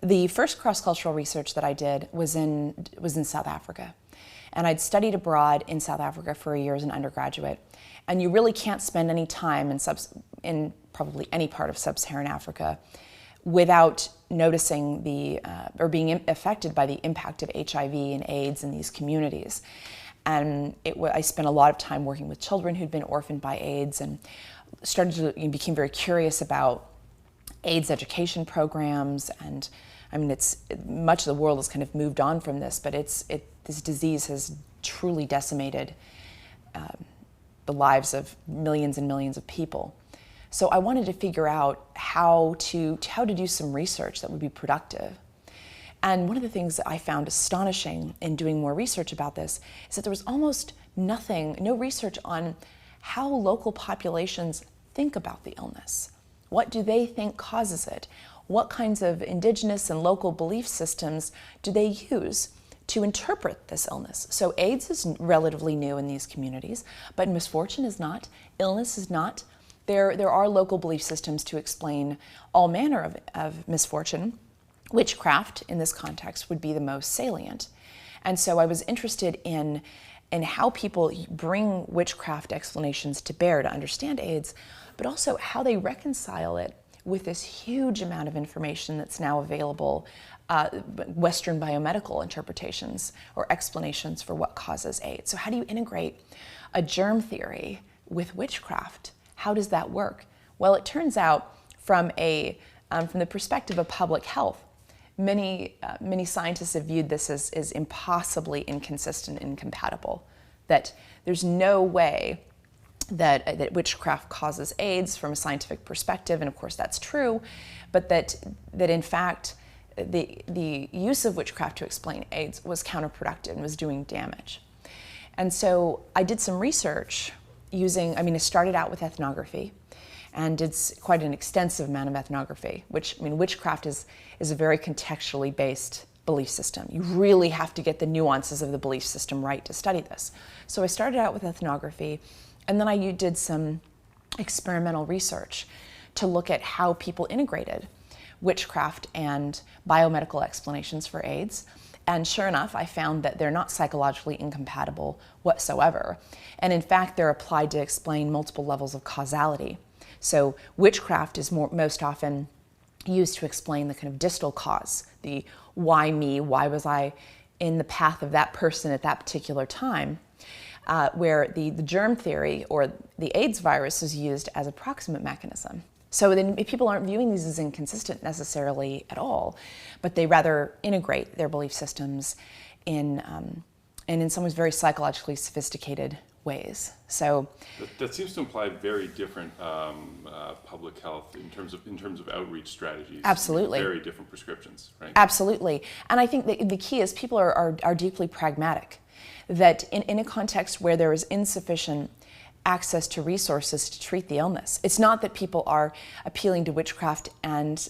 The first cross-cultural research that I did was in South Africa. And I'd studied abroad in South Africa for a year as an undergraduate. And you really can't spend any time in probably any part of sub-Saharan Africa without noticing or being affected by the impact of HIV and AIDS in these communities. And I spent a lot of time working with children who'd been orphaned by AIDS, and became very curious about AIDS education programs. And I mean, much of the world has kind of moved on from this, but this disease has truly decimated the lives of millions and millions of people. So I wanted to figure out how to do some research that would be productive. And one of the things that I found astonishing in doing more research about this is that there was almost no research on how local populations think about the illness. What do they think causes it? What kinds of indigenous and local belief systems do they use to interpret this illness? So AIDS is relatively new in these communities, but misfortune is not, illness is not. There are local belief systems to explain all manner of misfortune. Witchcraft, in this context, would be the most salient. And so I was interested in how people bring witchcraft explanations to bear to understand AIDS, but also how they reconcile it with this huge amount of information that's now available, Western biomedical interpretations or explanations for what causes AIDS. So how do you integrate a germ theory with witchcraft? How does that work? Well, it turns out from the perspective of public health, many scientists have viewed this as impossibly inconsistent and incompatible, that there's no way that witchcraft causes AIDS from a scientific perspective, and of course that's true, but that in fact the use of witchcraft to explain AIDS was counterproductive and was doing damage. And so I did some research I started out with ethnography and did quite an extensive amount of ethnography, witchcraft is a very contextually based belief system. You really have to get the nuances of the belief system right to study this. So I started out with ethnography, and then I did some experimental research to look at how people integrated witchcraft and biomedical explanations for AIDS. And sure enough, I found that they're not psychologically incompatible whatsoever. And in fact, they're applied to explain multiple levels of causality. So witchcraft is most often used to explain the kind of distal cause, the why me, why was I in the path of that person at that particular time, where the germ theory or the AIDS virus is used as a proximate mechanism. So then people aren't viewing these as inconsistent necessarily at all, but they rather integrate their belief systems in some ways very psychologically sophisticated ways. So that seems to imply very different public health in terms of outreach strategies. Absolutely. Very different prescriptions, right? Absolutely. And I think the key is people are deeply pragmatic, that in a context where there is insufficient access to resources to treat the illness. It's not that people are appealing to witchcraft and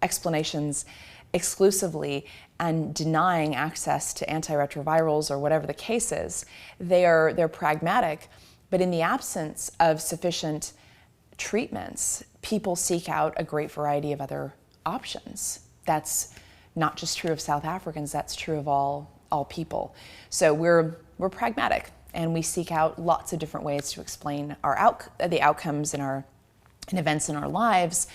explanations exclusively and denying access to antiretrovirals or whatever the case is. They're pragmatic, but in the absence of sufficient treatments, people seek out a great variety of other options. That's not just true of South Africans, that's true of all people. So we're pragmatic, and we seek out lots of different ways to explain the outcomes in events in our lives.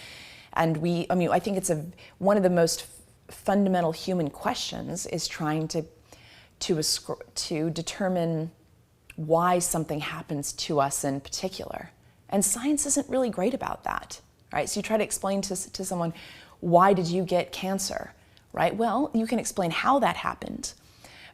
And I think it's one of the most fundamental human questions is trying to determine why something happens to us in particular. And science isn't really great about that, right? So you try to explain to someone, why did you get cancer, right? Well, you can explain how that happened,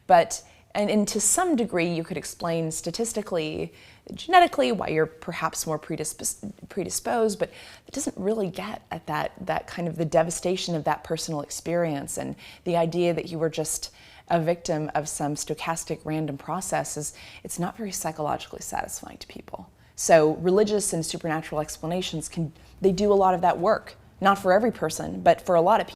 but and to some degree you could explain statistically, genetically, why you're perhaps more predisposed, but it doesn't really get at that kind of the devastation of that personal experience, and the idea that you were just a victim of some stochastic random process it's not very psychologically satisfying to people. So religious and supernatural explanations they do a lot of that work, not for every person, but for a lot of people.